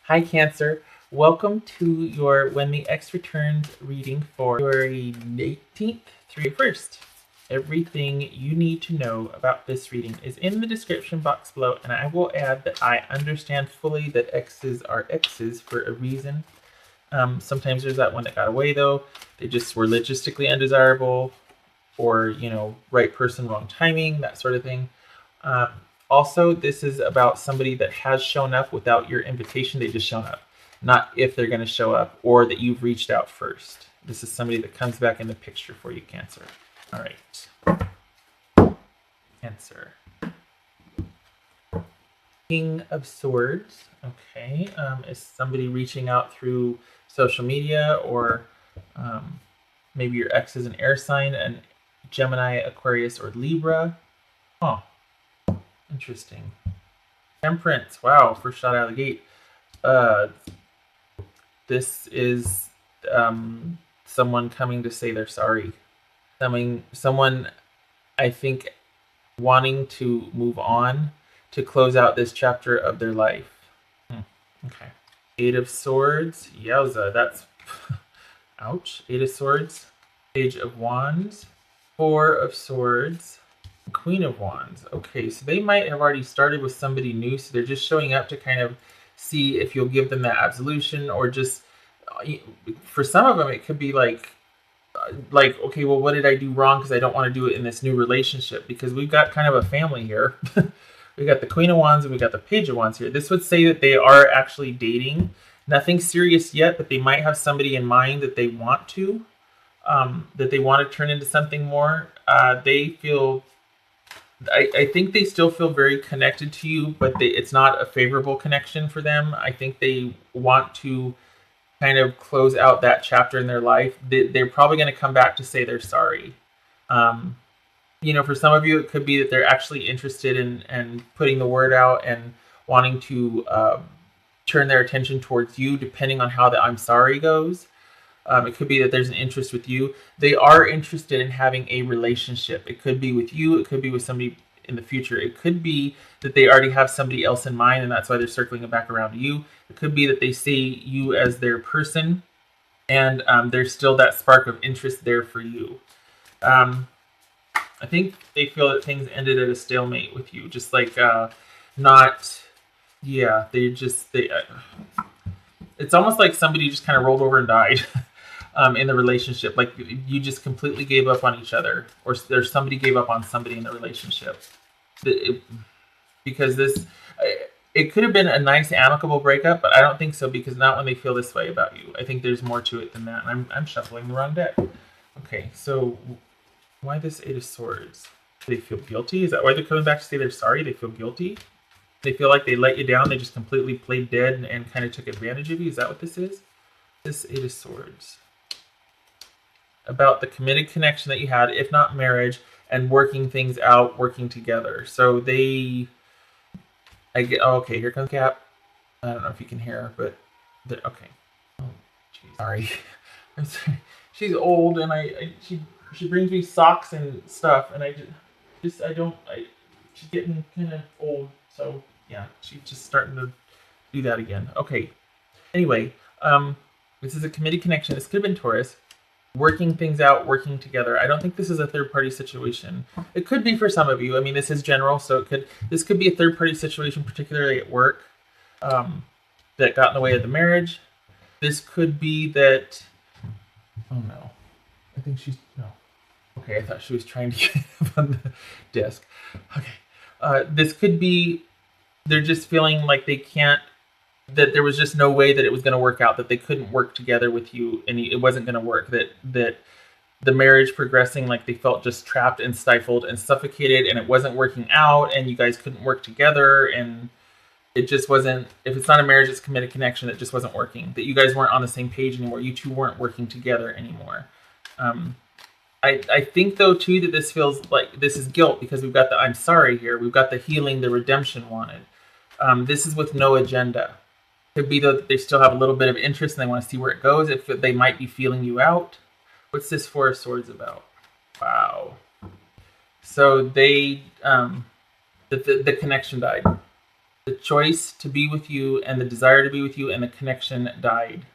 Hi, Cancer. Welcome to your When the X Returns reading for February 18th through 1st. Everything you need to know about this reading is in the description box below, and I will add that I understand fully that X's are X's for a reason. Sometimes there's that one that got away, though. They just were logistically undesirable, or, right person, wrong timing, that sort of thing. Also, this is about somebody that has shown up without your invitation. They just shown up, not if they're going to show up or that you've reached out first. This is somebody that comes back in the picture for you, Cancer. All right. Cancer. King of Swords. Okay. Is somebody reaching out through social media, or maybe your ex is an air sign, an Gemini, Aquarius, or Libra? Oh. Interesting. Temperance. Wow, first shot out of the gate. This is someone coming to say they're sorry. Someone, I think, wanting to move on, to close out this chapter of their life. Okay. Eight of Swords. Yowza, that's... ouch. Eight of Swords. Page of Wands. Four of Swords. Queen of Wands. Okay, so they might have already started with somebody new, so they're just showing up to kind of see if you'll give them that absolution, or just, for some of them, it could be like, okay, well, what did I do wrong? Because I don't want to do it in this new relationship, because we've got kind of a family here. We got the Queen of Wands and we got the Page of Wands here. This would say that they are actually dating. Nothing serious yet, but they might have somebody in mind that they want to, turn into something more. They feel... I think they still feel very connected to you, but it's not a favorable connection for them. I think they want to kind of close out that chapter in their life. They're probably going to come back to say they're sorry. For some of you, it could be that they're actually interested in putting the word out and wanting to turn their attention towards you, depending on how the I'm sorry goes. It could be that there's an interest with you. They are interested in having a relationship. It could be with you. It could be with somebody in the future. It could be that they already have somebody else in mind, and that's why they're circling it back around to you. It could be that they see you as their person, and there's still that spark of interest there for you. I think they feel that things ended at a stalemate with you. Just like it's almost like somebody just kind of rolled over and died. In the relationship, like you just completely gave up on each other, or there's somebody gave up on somebody in the relationship. Because it could have been a nice amicable breakup, but I don't think so, because not when they feel this way about you. I think there's more to it than that. And I'm shuffling the wrong deck. Okay, so why this Eight of Swords? Do they feel guilty? Is that why they're coming back to say they're sorry? They feel guilty? They feel like they let you down. They just completely played dead and kind of took advantage of you. Is that what this is? This Eight of Swords. About the committed connection that you had, if not marriage, and working things out, working together. So okay, here comes Cap. I don't know if you can hear her, but okay. Oh, geez, sorry. I'm sorry. She's old, and she brings me socks and stuff, and she's getting kind of old, so yeah, she's just starting to do that again. Okay. Anyway, this is a committed connection. This could have been Taurus. Working things out, working together. I don't think this is a third-party situation. It could be for some of you. I mean, this is general, so this could be a third-party situation, particularly at work, that got in the way of the marriage. This could be that... Oh, no. I think she's... No. Okay, I thought she was trying to get up on the desk. Okay. This could be... They're just feeling like they can't... That there was just no way that it was going to work out, that they couldn't work together with you, and it wasn't going to work, that the marriage progressing, like they felt just trapped and stifled and suffocated, and it wasn't working out, and you guys couldn't work together, and it just wasn't... If it's not a marriage, it's committed connection. It just wasn't working, that you guys weren't on the same page anymore. You two weren't working together anymore. I think, though, too, that this feels like this is guilt, because we've got the I'm sorry here. We've got the healing, the redemption wanted. This is with no agenda. Could be, though, that they still have a little bit of interest and they want to see where it goes, if they might be feeling you out. What's this Four of Swords about? Wow. So they, the connection died. The choice to be with you and the desire to be with you and the connection died.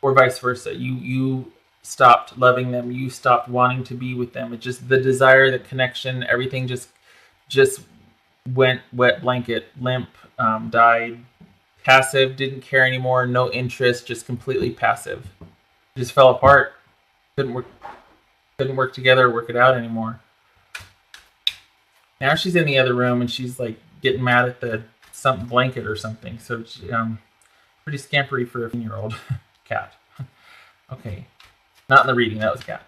Or vice versa. You stopped loving them. You stopped wanting to be with them. It just, the desire, the connection, everything just went wet blanket, limp, died, passive, didn't care anymore, no interest, just completely passive. Just fell apart. Couldn't work together, work it out anymore. Now she's in the other room and she's like getting mad at the blanket or something. So she, pretty scampery for a 15-year-old cat. Okay, not in the reading. That was a cat.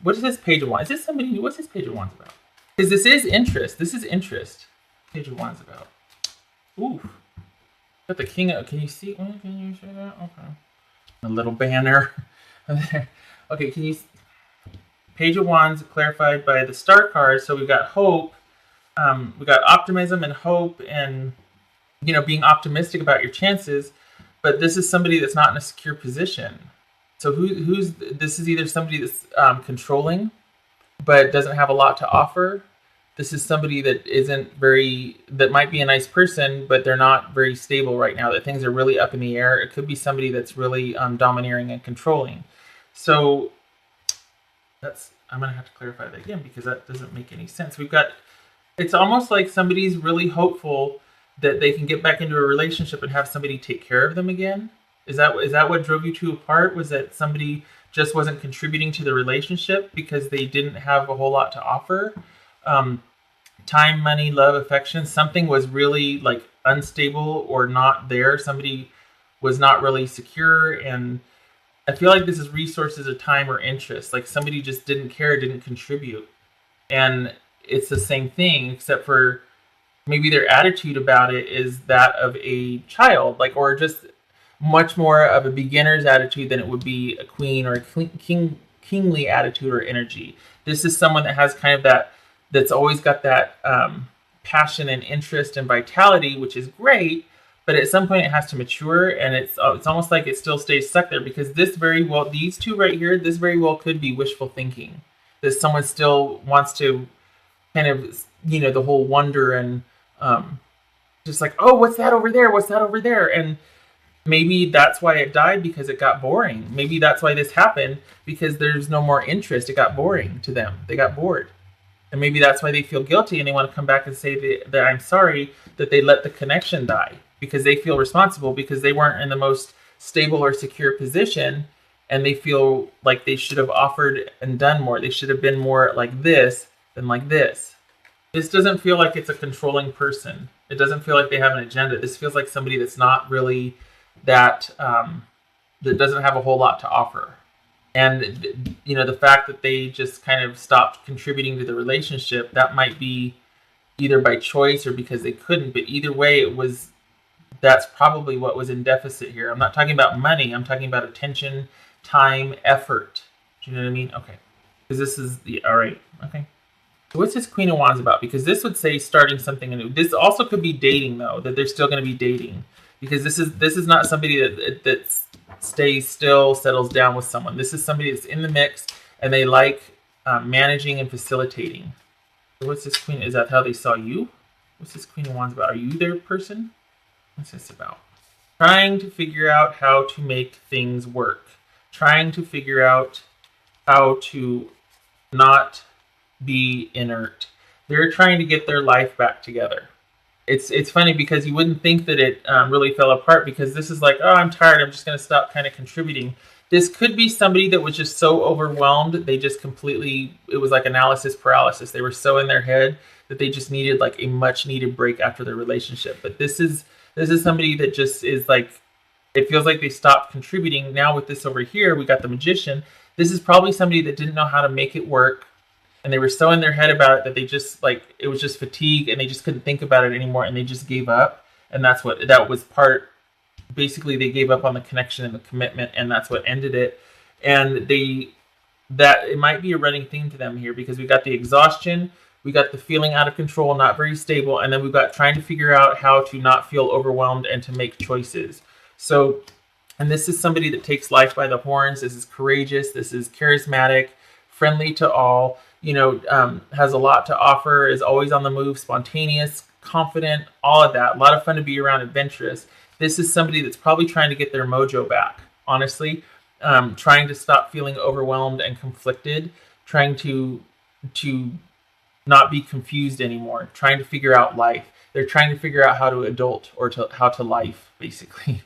What is this page of wands? Is this somebody new? What's this page of wands about? Because this is interest. This is interest. Page of wands about. Ooh, got the king of. Can you see? Can you show that? Okay. A little banner. Okay, can you? Page of wands clarified by the star card. So we've got hope. We got optimism and hope, and being optimistic about your chances. But this is somebody that's not in a secure position. So who's this is either somebody that's controlling, but doesn't have a lot to offer. This is somebody that that might be a nice person, but they're not very stable right now. That things are really up in the air. It could be somebody that's really domineering and controlling. So I'm gonna have to clarify that again because that doesn't make any sense. It's almost like somebody's really hopeful that they can get back into a relationship and have somebody take care of them again. Is that what drove you two apart? Was that somebody just wasn't contributing to the relationship because they didn't have a whole lot to offer? Time, money, love, affection, something was really like unstable or not there. Somebody was not really secure, and I feel like this is resources or time or interest. Like somebody just didn't care, didn't contribute. And it's the same thing, except for maybe their attitude about it is that of a child, or just much more of a beginner's attitude than it would be a queen or a kingly attitude or energy. This is someone that has kind of that's always got that passion and interest and vitality, which is great, but at some point it has to mature, and it's almost like it still stays stuck there because these two right here, this very well could be wishful thinking. That someone still wants to kind of, the whole wonder and just like, oh, what's that over there? What's that over there? And maybe that's why it died, because it got boring. Maybe that's why this happened, because there's no more interest. It got boring to them. They got bored. And maybe that's why they feel guilty and they want to come back and say that I'm sorry that they let the connection die, because they feel responsible because they weren't in the most stable or secure position, and they feel like they should have offered and done more. They should have been more like this than like this. This doesn't feel like it's a controlling person. It doesn't feel like they have an agenda. This feels like somebody that's not really that doesn't have a whole lot to offer. And the fact that they just kind of stopped contributing to the relationship, that might be either by choice or because they couldn't, but either way that's probably what was in deficit here. I'm not talking about money, I'm talking about attention, time, effort. Do you know what I mean? Okay. Because this is all right. Okay. So what's this Queen of Wands about? Because this would say starting something new. This also could be dating, though, that they're still going to be dating. Because this is not somebody that stays still, settles down with someone. This is somebody that's in the mix, and they like managing and facilitating. So what's this Queen? Is that how they saw you? What's this Queen of Wands about? Are you their person? What's this about? Trying to figure out how to make things work. Trying to figure out how to not be inert. They're trying to get their life back together. It's funny because you wouldn't think that it really fell apart, because this is like, oh, I'm tired, I'm just going to stop kind of contributing. This could be somebody that was just so overwhelmed, they just completely, it was like analysis paralysis. They were so in their head that they just needed like a much needed break after their relationship. But this is somebody that just is like, it feels like they stopped contributing. Now with this over here, we got the Magician. This is probably somebody that didn't know how to make it work. And they were so in their head about it that they just it was just fatigue, and they just couldn't think about it anymore, and they just gave up. And that was basically they gave up on the connection and the commitment, and that's what ended it. And that it might be a running theme to them here, because we got the exhaustion, we got the feeling out of control, not very stable, and then we've got trying to figure out how to not feel overwhelmed and to make choices. So, and this is somebody that takes life by the horns. This is courageous. This is charismatic, friendly to all. Has a lot to offer, is always on the move, spontaneous, confident, all of that. A lot of fun to be around, adventurous. This is somebody that's probably trying to get their mojo back, honestly. Trying to stop feeling overwhelmed and conflicted, trying to not be confused anymore, trying to figure out life. They're trying to figure out how to adult or how to life, basically.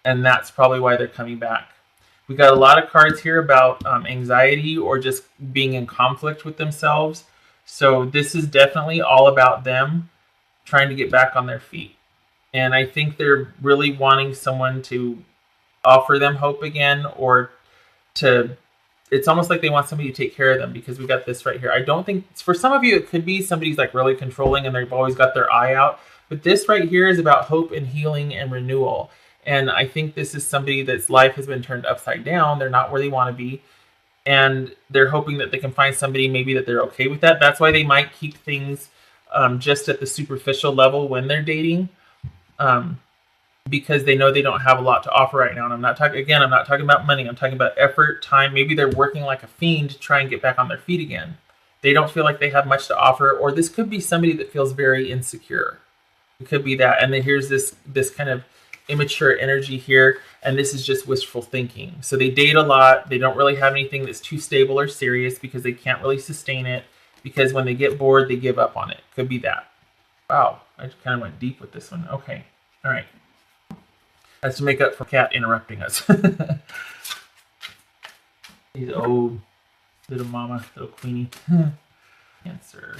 And that's probably why they're coming back. We got a lot of cards here about anxiety or just being in conflict with themselves. So this is definitely all about them trying to get back on their feet. And I think they're really wanting someone to offer them hope again, or it's almost like they want somebody to take care of them, because we got this right here. I don't think, for some of you, it could be somebody's like really controlling and they've always got their eye out. But this right here is about hope and healing and renewal. And I think this is somebody that's life has been turned upside down. They're not where they want to be. And they're hoping that they can find somebody maybe that they're okay with that. That's why they might keep things just at the superficial level when they're dating. Because they know they don't have a lot to offer right now. And I'm not talking about money. I'm talking about effort, time. Maybe they're working like a fiend to try and get back on their feet again. They don't feel like they have much to offer. Or this could be somebody that feels very insecure. It could be that. And then here's this kind of immature energy here. And this is just wishful thinking. So they date a lot. They don't really have anything that's too stable or serious because they can't really sustain it. Because when they get bored, they give up on it. Could be that. Wow. I just kind of went deep with this one. Okay. All right. That's to make up for Cat interrupting us. He's old. Little mama, little queenie. Cancer.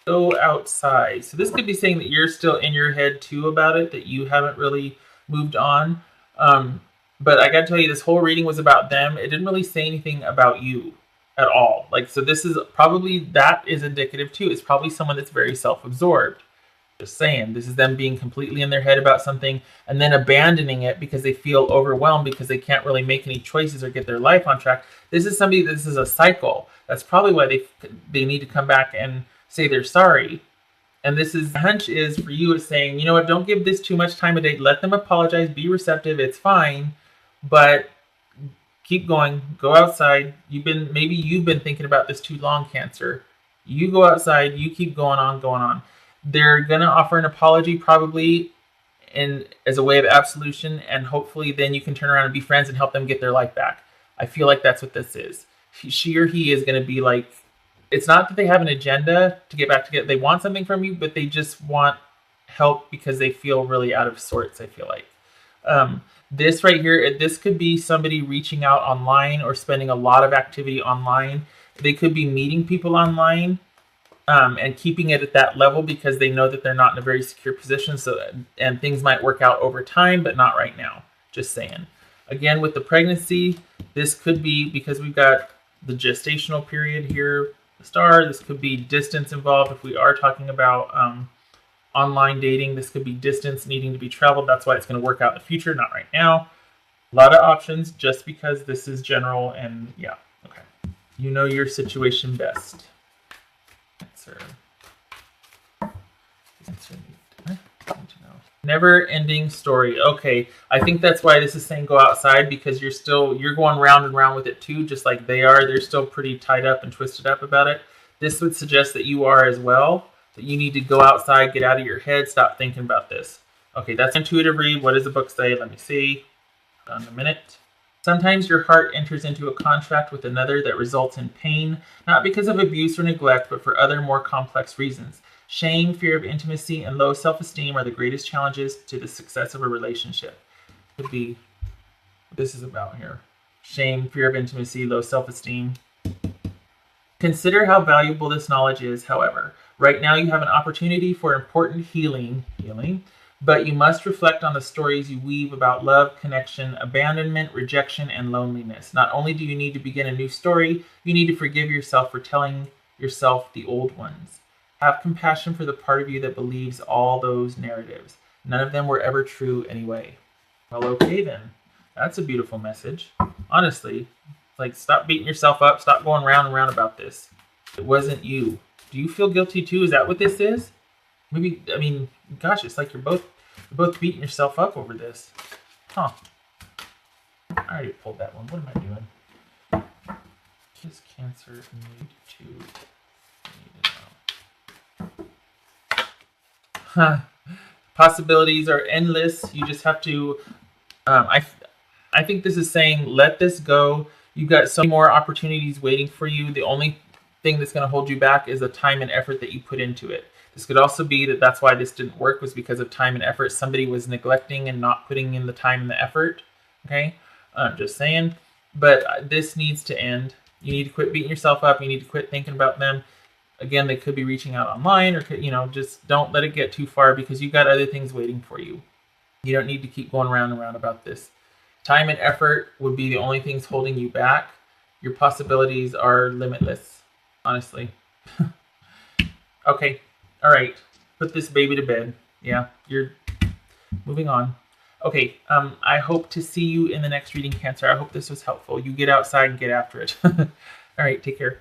Go outside. So this could be saying that you're still in your head too about it, that you haven't really moved on. But I got to tell you, this whole reading was about them. It didn't really say anything about you at all. Like, so this is probably, that is indicative too. It's probably someone that's very self-absorbed. Just saying, this is them being completely in their head about something and then abandoning it because they feel overwhelmed because they can't really make any choices or get their life on track. This is a cycle. That's probably why they need to come back and say they're sorry. And this is, the hunch is for you is saying, you know what, don't give this too much time of day. Let them apologize, be receptive, it's fine, but keep going, go outside. Maybe you've been thinking about this too long, Cancer. You go outside, you keep going on. They're going to offer an apology probably as a way of absolution, and hopefully then you can turn around and be friends and help them get their life back. I feel like that's what this is. She or he is going to be like, it's not that they have an agenda to get back together. They want something from you, but they just want help because they feel really out of sorts, I feel like. This right here, this could be somebody reaching out online or spending a lot of activity online. They could be meeting people online. And keeping it at that level because they know that they're not in a very secure position. And things might work out over time, but not right now. Just saying. Again, with the pregnancy, this could be because we've got the gestational period here, the star. This could be distance involved. If we are talking about online dating, this could be distance needing to be traveled. That's why it's going to work out in the future, not right now. A lot of options just because this is general and yeah. Okay. You know your situation best. Never ending story. Okay, I think that's why this is saying go outside, because you're going round and round with it too, just like they are. They're still pretty tied up and twisted up about it. This would suggest that you are as well, that you need to go outside, get out of your head, stop thinking about this. Okay, that's intuitive read. What does the book say? Let me see. Hold on a minute. Sometimes your heart enters into a contract with another that results in pain, not because of abuse or neglect, but for other more complex reasons. Shame, fear of intimacy, and low self-esteem are the greatest challenges to the success of a relationship. Could be what this is about here. Shame, fear of intimacy, low self-esteem. Consider how valuable this knowledge is, however. Right now you have an opportunity for important healing, but you must reflect on the stories you weave about love, connection, abandonment, rejection, and loneliness. Not only do you need to begin a new story, you need to forgive yourself for telling yourself the old ones. Have compassion for the part of you that believes all those narratives. None of them were ever true anyway. Well, okay then. That's a beautiful message. Honestly, like, stop beating yourself up. Stop going round and round about this. It wasn't you. Do you feel guilty too? Is that what this is? Maybe, I mean, gosh, it's like you're both beating yourself up over this. Huh. I already pulled that one. What am I doing? Does Cancer need to know? Possibilities are endless. You just have to. I think this is saying let this go. You've got so many more opportunities waiting for you. The only thing that's going to hold you back is the time and effort that you put into it. This could also be that that's why this didn't work, was because of time and effort. Somebody was neglecting and not putting in the time and the effort. Okay, just saying. But this needs to end. You need to quit beating yourself up. You need to quit thinking about them. Again, they could be reaching out online, or just don't let it get too far, because you've got other things waiting for you. You don't need to keep going round and round about this. Time and effort would be the only things holding you back. Your possibilities are limitless, honestly. Okay, all right. Put this baby to bed. Yeah, you're moving on. Okay, I hope to see you in the next reading, Cancer. I hope this was helpful. You get outside and get after it. All right, take care.